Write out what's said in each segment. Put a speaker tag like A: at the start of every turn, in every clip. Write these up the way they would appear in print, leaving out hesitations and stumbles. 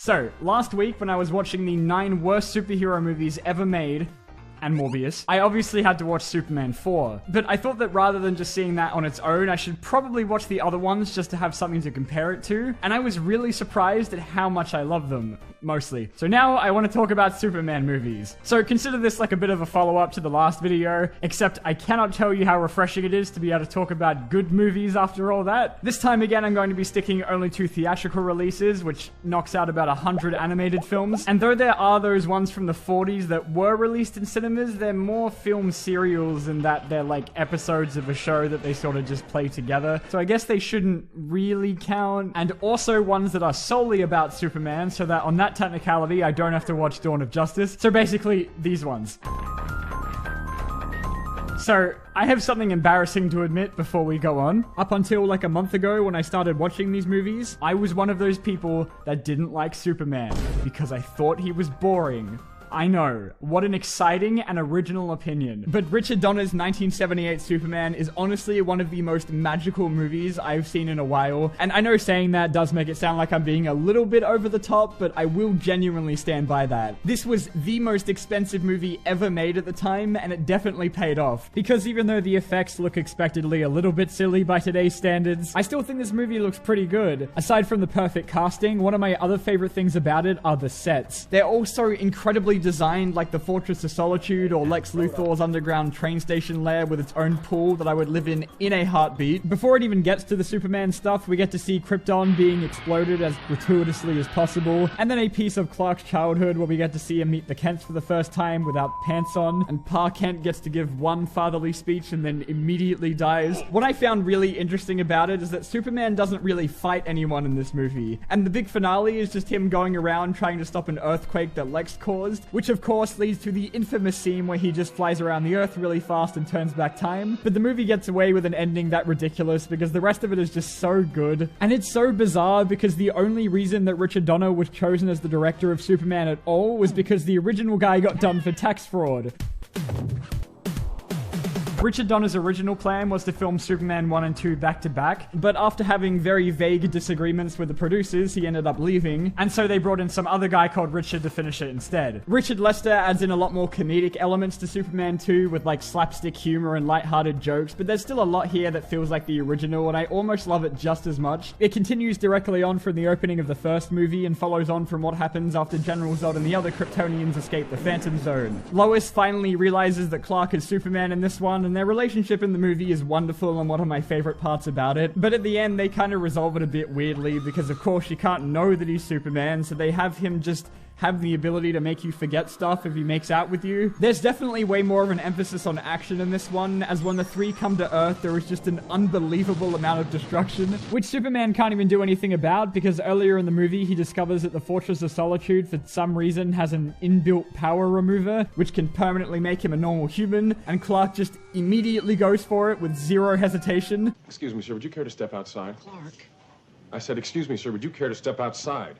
A: So, last week when I was watching the 9 worst superhero movies ever made, and Morbius, I obviously had to watch Superman 4. But I thought that rather than just seeing that on its own, I should probably watch the other ones just to have something to compare it to. And I was really surprised at how much I love them, mostly. So now I want to talk about Superman movies. So consider this like a bit of a follow-up to the last video, except I cannot tell you how refreshing it is to be able to talk about good movies after all that. This time again, I'm going to be sticking only to theatrical releases, which knocks out about 100 animated films. And though there are those ones from the 40s that were released in cinemas, they're more film serials in that they're like episodes of a show that they sort of just play together. So I guess they shouldn't really count. And also ones that are solely about Superman, so that on that technicality, I don't have to watch Dawn of Justice. So basically, these ones. So, I have something embarrassing to admit before we go on. Up until like a month ago when I started watching these movies, I was one of those people that didn't like Superman because I thought he was boring. I know, what an exciting and original opinion. But Richard Donner's 1978 Superman is honestly one of the most magical movies I've seen in a while. And I know saying that does make it sound like I'm being a little bit over the top, but I will genuinely stand by that. This was the most expensive movie ever made at the time, and it definitely paid off. Because even though the effects look expectedly a little bit silly by today's standards, I still think this movie looks pretty good. Aside from the perfect casting, one of my other favorite things about it are the sets. They're also incredibly designed, like the Fortress of Solitude or Lex Luthor's underground train station lair with its own pool that I would live in a heartbeat. Before it even gets to the Superman stuff, we get to see Krypton being exploded as gratuitously as possible, and then a piece of Clark's childhood where we get to see him meet the Kents for the first time without pants on, and Pa Kent gets to give one fatherly speech and then immediately dies. What I found really interesting about it is that Superman doesn't really fight anyone in this movie, and the big finale is just him going around trying to stop an earthquake that Lex caused, which of course leads to the infamous scene where he just flies around the earth really fast and turns back time. But the movie gets away with an ending that ridiculous because the rest of it is just so good. And it's so bizarre because the only reason that Richard Donner was chosen as the director of Superman at all was because the original guy got done for tax fraud. Richard Donner's original plan was to film Superman 1 and 2 back to back, but after having very vague disagreements with the producers, he ended up leaving, and so they brought in some other guy called Richard to finish it instead. Richard Lester adds in a lot more comedic elements to Superman 2 with like slapstick humor and lighthearted jokes, but there's still a lot here that feels like the original, and I almost love it just as much. It continues directly on from the opening of the first movie and follows on from what happens after General Zod and the other Kryptonians escape the Phantom Zone. Lois finally realizes that Clark is Superman in this one, and their relationship in the movie is wonderful and one of my favorite parts about it. But at the end, they kind of resolve it a bit weirdly because, of course, you can't know that he's Superman, so they have him just have the ability to make you forget stuff if he makes out with you. There's definitely way more of an emphasis on action in this one, as when the three come to Earth, there is just an unbelievable amount of destruction, which Superman can't even do anything about because earlier in the movie he discovers that the Fortress of Solitude for some reason has an inbuilt power remover, which can permanently make him a normal human, and Clark just immediately goes for it with zero hesitation.
B: Excuse me, sir, would you care to step outside?
C: Clark.
B: I said, excuse me, sir, would you care to step outside?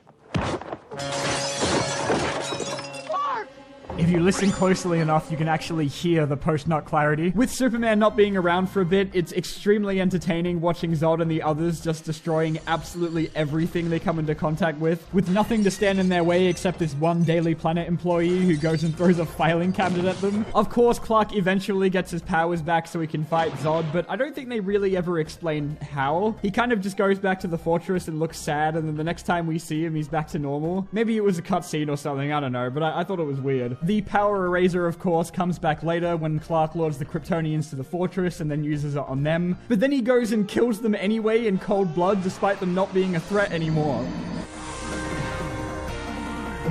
A: If you listen closely enough, you can actually hear the post-nut clarity. With Superman not being around for a bit, it's extremely entertaining watching Zod and the others just destroying absolutely everything they come into contact with nothing to stand in their way except this one Daily Planet employee who goes and throws a filing cabinet at them. Of course, Clark eventually gets his powers back so he can fight Zod, but I don't think they really ever explain how. He kind of just goes back to the fortress and looks sad, and then the next time we see him, he's back to normal. Maybe it was a cutscene or something, I don't know, but I thought it was weird. The power eraser, of course, comes back later when Clark lures the Kryptonians to the fortress and then uses it on them. But then he goes and kills them anyway in cold blood despite them not being a threat anymore.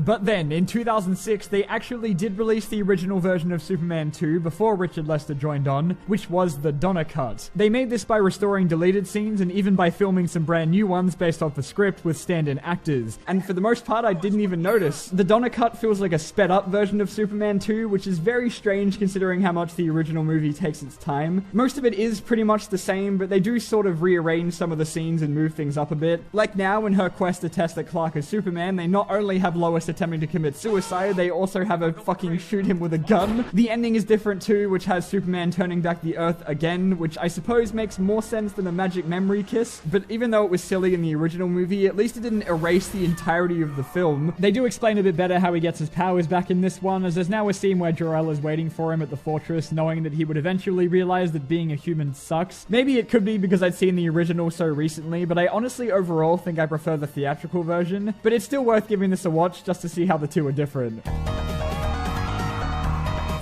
A: But then, in 2006, they actually did release the original version of Superman 2 before Richard Lester joined on, which was the Donner Cut. They made this by restoring deleted scenes and even by filming some brand new ones based off the script with stand-in actors. And for the most part, I didn't even notice. The Donner Cut feels like a sped-up version of Superman 2, which is very strange considering how much the original movie takes its time. Most of it is pretty much the same, but they do sort of rearrange some of the scenes and move things up a bit. Like now, in her quest to test that Clark is Superman, they not only have Lois Lois attempting to commit suicide, they also have a fucking shoot him with a gun. The ending is different too, which has Superman turning back the Earth again, which I suppose makes more sense than a magic memory kiss. But even though it was silly in the original movie, at least it didn't erase the entirety of the film. They do explain a bit better how he gets his powers back in this one, as there's now a scene where Jor-El is waiting for him at the fortress, knowing that he would eventually realize that being a human sucks. Maybe it could be because I'd seen the original so recently, but I honestly overall think I prefer the theatrical version. But it's still worth giving this a watch just to see how the two are different.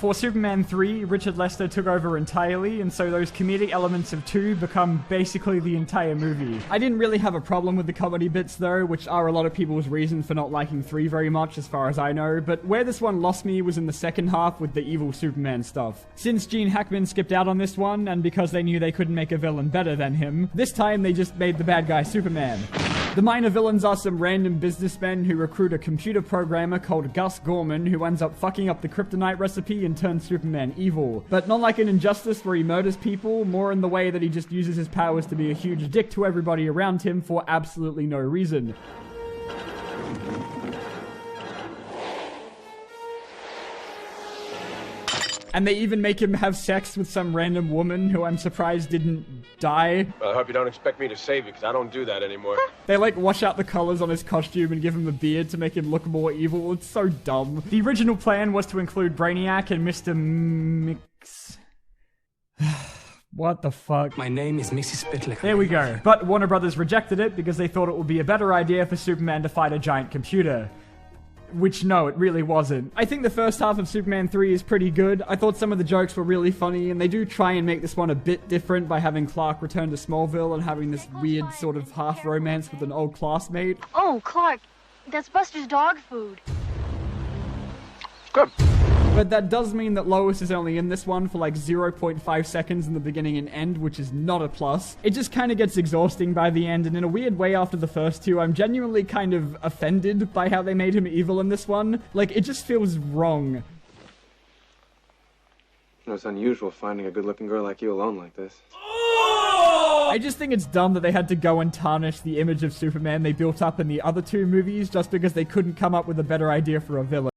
A: For Superman 3, Richard Lester took over entirely, and so those comedic elements of 2 become basically the entire movie. I didn't really have a problem with the comedy bits though, which are a lot of people's reason for not liking 3 very much as far as I know, but where this one lost me was in the second half with the evil Superman stuff. Since Gene Hackman skipped out on this one, and because they knew they couldn't make a villain better than him, this time they just made the bad guy Superman. The minor villains are some random businessmen who recruit a computer programmer called Gus Gorman, who ends up fucking up the kryptonite recipe and turns Superman evil. But not like an Injustice where he murders people, more in the way that he just uses his powers to be a huge dick to everybody around him for absolutely no reason. And they even make him have sex with some random woman who I'm surprised didn't die.
B: Well, I hope you don't expect me to save you, because I don't do that anymore.
A: They like wash out the colors on his costume and give him a beard to make him look more evil. It's so dumb. The original plan was to include Brainiac and Mr. Mix... What the fuck?
C: My name is Mrs. Spitlick.
A: There we go. But Warner Brothers rejected it because they thought it would be a better idea for Superman to fight a giant computer. Which, no, it really wasn't. I think the first half of Superman 3 is pretty good. I thought some of the jokes were really funny, and they do try and make this one a bit different by having Clark return to Smallville and having this weird sort of half romance with an old classmate.
D: Oh, Clark, that's Buster's dog food.
B: Good.
A: But that does mean that Lois is only in this one for like 0.5 seconds in the beginning and end, which is not a plus. It just kind of gets exhausting by the end, and in a weird way after the first two, I'm genuinely kind of offended by how they made him evil in this one. Like, it just feels wrong.
E: It's unusual finding a good-looking girl like you alone like this.
A: I just think it's dumb that they had to go and tarnish the image of Superman they built up in the other two movies just because they couldn't come up with a better idea for a villain.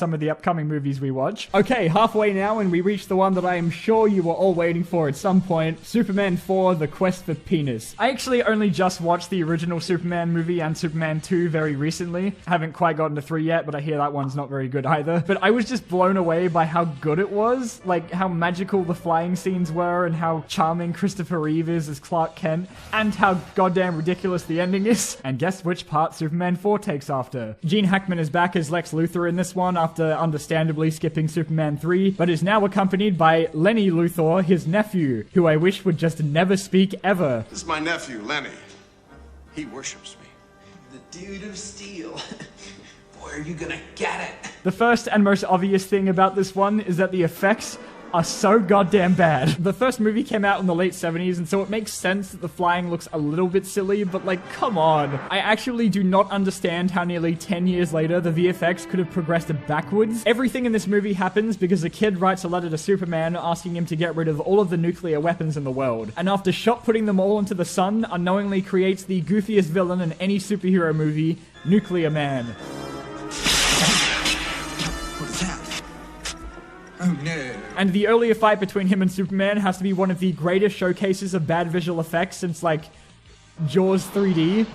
A: some of the upcoming movies we watch. Okay, halfway now, and we reach the one that I am sure you were all waiting for at some point, Superman 4, The Quest for Penis. I actually only just watched the original Superman movie and Superman 2 very recently. Haven't quite gotten to 3 yet, but I hear that one's not very good either. But I was just blown away by how good it was, like how magical the flying scenes were and how charming Christopher Reeve is as Clark Kent, and how goddamn ridiculous the ending is. And guess which part Superman 4 takes after? Gene Hackman is back as Lex Luthor in this one after understandably skipping Superman 3, but is now accompanied by Lenny Luthor, his nephew, who I wish would just never speak ever.
C: This is my nephew, Lenny. He worships me.
F: The dude of steel. Boy, are you gonna get it.
A: The first and most obvious thing about this one is that the effects are so goddamn bad. The first movie came out in the late 70s, and so it makes sense that the flying looks a little bit silly, but like, come on. I actually do not understand how nearly 10 years later the VFX could have progressed backwards. Everything in this movie happens because a kid writes a letter to Superman asking him to get rid of all of the nuclear weapons in the world, and after shot putting them all into the sun, unknowingly creates the goofiest villain in any superhero movie, Nuclear Man.
F: What's that? Oh no.
A: And the earlier fight between him and Superman has to be one of the greatest showcases of bad visual effects since, like, Jaws 3D.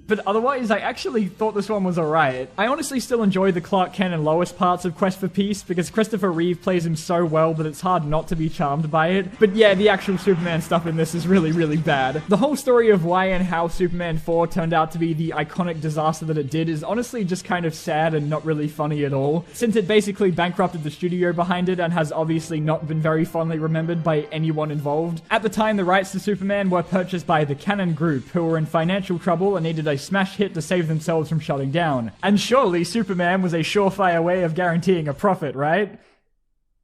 A: But otherwise, I actually thought this one was alright. I honestly still enjoy the Clark Kent and Lois parts of Quest for Peace because Christopher Reeve plays him so well that it's hard not to be charmed by it. But yeah, the actual Superman stuff in this is really, really bad. The whole story of why and how Superman 4 turned out to be the iconic disaster that it did is honestly just kind of sad and not really funny at all, since it basically bankrupted the studio behind it and has obviously not been very fondly remembered by anyone involved. At the time, the rights to Superman were purchased by the Cannon Group, who were in financial trouble and needed a smash hit to save themselves from shutting down. And surely Superman was a surefire way of guaranteeing a profit, right?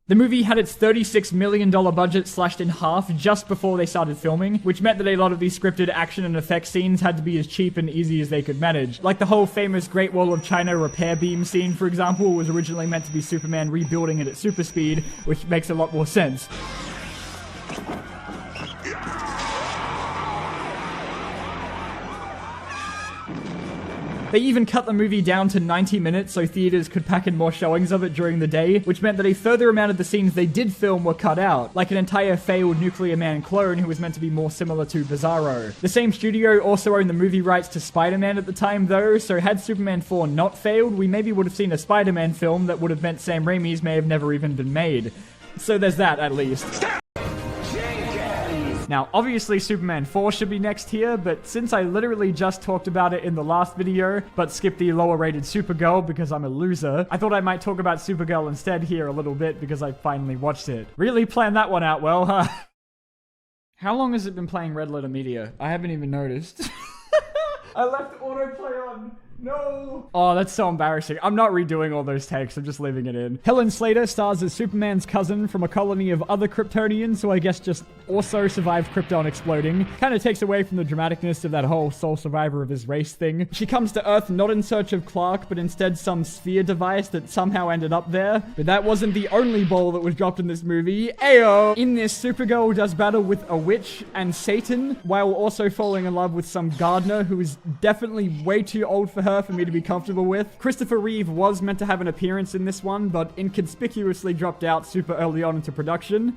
A: The movie had its $36 million budget slashed in half just before they started filming, which meant that a lot of these scripted action and effects scenes had to be as cheap and easy as they could manage. Like the whole famous Great Wall of China repair beam scene, for example, was originally meant to be Superman rebuilding it at super speed, which makes a lot more sense. They even cut the movie down to 90 minutes so theaters could pack in more showings of it during the day, which meant that a further amount of the scenes they did film were cut out, like an entire failed Nuclear Man clone who was meant to be more similar to Bizarro. The same studio also owned the movie rights to Spider-Man at the time though, so had Superman 4 not failed, we maybe would have seen a Spider-Man film that would have meant Sam Raimi's may have never even been made. So there's that, at least. Now, obviously Superman 4 should be next here, but since I literally just talked about it in the last video, but skipped the lower rated Supergirl because I'm a loser, I thought I might talk about Supergirl instead here a little bit because I finally watched it. Really planned that one out well, huh? How long has it been playing Red Letter Media? I haven't even noticed. I left autoplay on. No! Oh, that's so embarrassing. I'm not redoing all those takes, I'm just leaving it in. Helen Slater stars as Superman's cousin from a colony of other Kryptonians who I guess just also survived Krypton exploding. Kind of takes away from the dramaticness of that whole sole survivor of his race thing. She comes to Earth not in search of Clark, but instead some sphere device that somehow ended up there. But that wasn't the only ball that was dropped in this movie. Ayo! In this, Supergirl does battle with a witch and Satan, while also falling in love with some gardener who is definitely way too old for her for me to be comfortable with. Christopher Reeve was meant to have an appearance in this one, but inconspicuously dropped out super early on into production.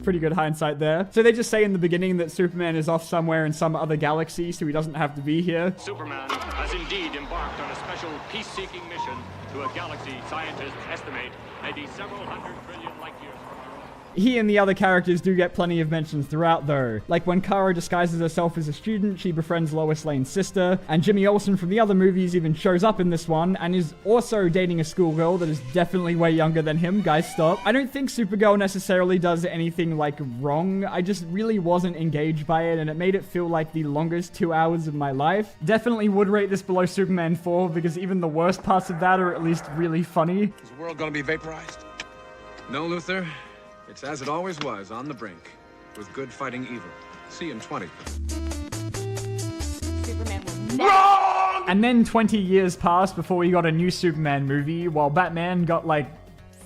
A: Pretty good hindsight there. So they just say in the beginning that Superman is off somewhere in some other galaxy, so he doesn't have to be here.
G: Superman has indeed embarked on a special peace-seeking mission to a galaxy scientists estimate may be several hundred trillion light years from our own.
A: He and the other characters do get plenty of mentions throughout though. Like when Kara disguises herself as a student, she befriends Lois Lane's sister, and Jimmy Olsen from the other movies even shows up in this one, and is also dating a schoolgirl that is definitely way younger than him. Guys, stop. I don't think Supergirl necessarily does anything like wrong, I just really wasn't engaged by it, and it made it feel like the longest 2 hours of my life. Definitely would rate this below Superman 4, because even the worst parts of that are at least really funny.
C: Is the world gonna be vaporized?
E: No, Luther. It's as it always was, on the brink, with good fighting evil. See you in 20.
D: Superman will never.
A: And then 20 years passed before we got a new Superman movie, while Batman got like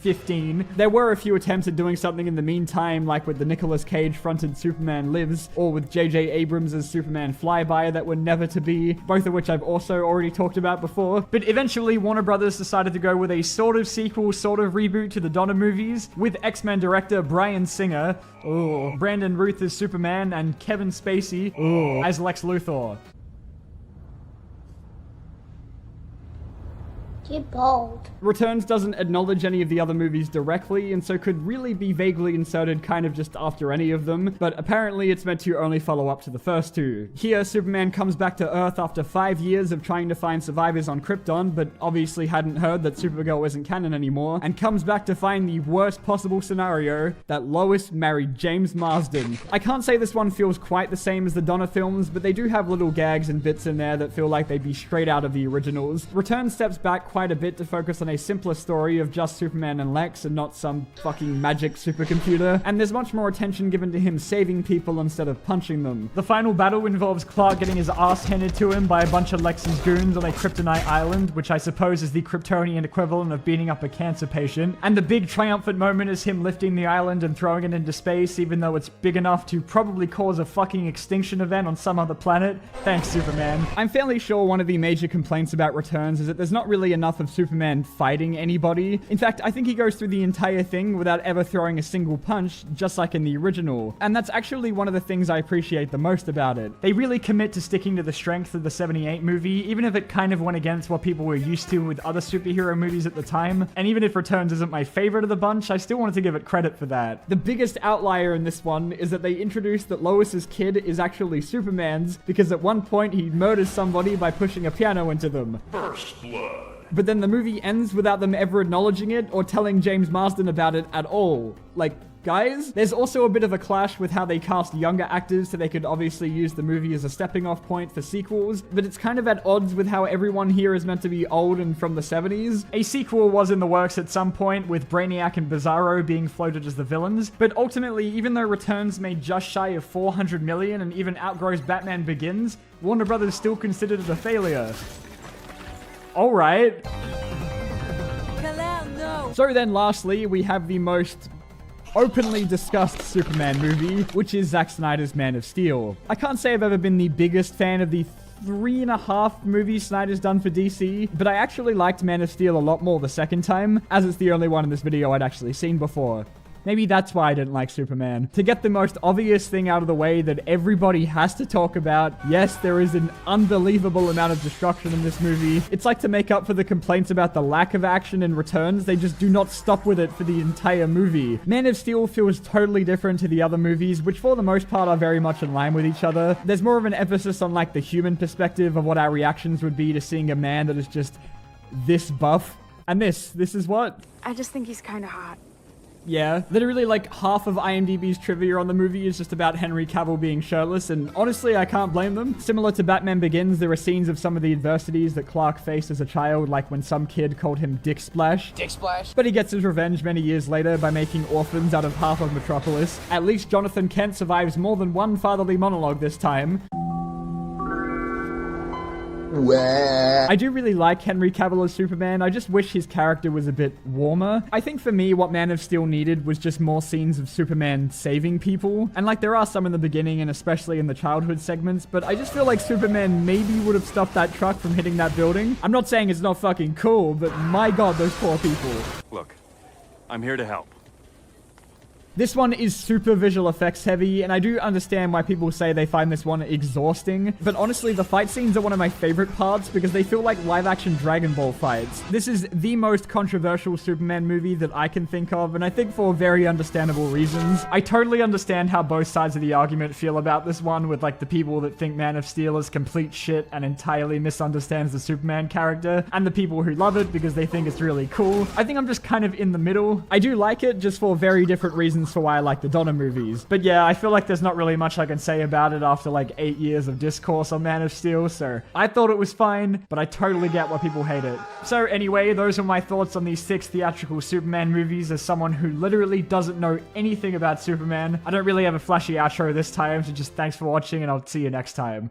A: 15. There were a few attempts at doing something in the meantime, like with the Nicolas Cage-fronted Superman Lives, or with J.J. Abrams' Superman Flyby that were never to be, both of which I've also already talked about before. But eventually, Warner Brothers decided to go with a sort of sequel, sort of reboot to the Donner movies, with X-Men director Bryan Singer, Brandon Routh as Superman, and Kevin Spacey as Lex Luthor.
H: Get bald.
A: Returns doesn't acknowledge any of the other movies directly, and so could really be vaguely inserted kind of just after any of them, but apparently it's meant to only follow up to the first two. Here, Superman comes back to Earth after 5 years of trying to find survivors on Krypton, but obviously hadn't heard that Supergirl isn't canon anymore, and comes back to find the worst possible scenario, that Lois married James Marsden. I can't say this one feels quite the same as the Donner films, but they do have little gags and bits in there that feel like they'd be straight out of the originals. Return steps back quite a bit to focus on a simpler story of just Superman and Lex and not some fucking magic supercomputer, and there's much more attention given to him saving people instead of punching them. The final battle involves Clark getting his ass handed to him by a bunch of Lex's goons on a kryptonite island, which I suppose is the Kryptonian equivalent of beating up a cancer patient, and the big triumphant moment is him lifting the island and throwing it into space, even though it's big enough to probably cause a fucking extinction event on some other planet. Thanks, Superman. I'm fairly sure one of the major complaints about Returns is that there's not really enough of Superman fighting anybody. In fact, I think he goes through the entire thing without ever throwing a single punch, just like in the original. And that's actually one of the things I appreciate the most about it. They really commit to sticking to the strength of the 78 movie, even if it kind of went against what people were used to with other superhero movies at the time. And even if Returns isn't my favorite of the bunch, I still wanted to give it credit for that. The biggest outlier in this one is that they introduced that Lois's kid is actually Superman's, because at one point he murders somebody by pushing a piano into them.
C: First blood.
A: But then the movie ends without them ever acknowledging it or telling James Marsden about it at all. Like, guys? There's also a bit of a clash with how they cast younger actors, so they could obviously use the movie as a stepping off point for sequels, but it's kind of at odds with how everyone here is meant to be old and from the 70s. A sequel was in the works at some point, with Brainiac and Bizarro being floated as the villains, but ultimately, even though Returns made just shy of $400 million and even outgrows Batman Begins, Warner Brothers still considered it a failure. Alright. So then lastly, we have the most openly discussed Superman movie, which is Zack Snyder's Man of Steel. I can't say I've ever been the biggest fan of the 3.5 movies Snyder's done for DC, but I actually liked Man of Steel a lot more the second time, as it's the only one in this video I'd actually seen before. Maybe that's why I didn't like Superman. To get the most obvious thing out of the way that everybody has to talk about, yes, there is an unbelievable amount of destruction in this movie. It's like to make up for the complaints about the lack of action in Returns, they just do not stop with it for the entire movie. Man of Steel feels totally different to the other movies, which for the most part are very much in line with each other. There's more of an emphasis on like the human perspective of what our reactions would be to seeing a man that is just this buff. And this is what?
I: I just think he's kind of hot.
A: Yeah, literally like half of IMDb's trivia on the movie is just about Henry Cavill being shirtless, and honestly, I can't blame them. Similar to Batman Begins, there are scenes of some of the adversities that Clark faced as a child, like when some kid called him Dick Splash.
F: Dick Splash.
A: But he gets his revenge many years later by making orphans out of half of Metropolis. At least Jonathan Kent survives more than one fatherly monologue this time. I do really like Henry Cavill as Superman. I just wish his character was a bit warmer. I think for me, what Man of Steel needed was just more scenes of Superman saving people. And like, there are some in the beginning and especially in the childhood segments, but I just feel like Superman maybe would have stopped that truck from hitting that building. I'm not saying it's not fucking cool, but my god, those poor people.
J: Look, I'm here to help.
A: This one is super visual effects heavy, and I do understand why people say they find this one exhausting, but honestly, the fight scenes are one of my favorite parts because they feel like live-action Dragon Ball fights. This is the most controversial Superman movie that I can think of, and I think for very understandable reasons. I totally understand how both sides of the argument feel about this one, with like the people that think Man of Steel is complete shit and entirely misunderstands the Superman character, and the people who love it because they think it's really cool. I think I'm just kind of in the middle. I do like it, just for very different reasons for why I like the Donner movies. But yeah, I feel like there's not really much I can say about it after like 8 years of discourse on Man of Steel, so I thought it was fine, but I totally get why people hate it. So anyway, those are my thoughts on these 6 theatrical Superman movies as someone who literally doesn't know anything about Superman. I don't really have a flashy outro this time, so just thanks for watching and I'll see you next time.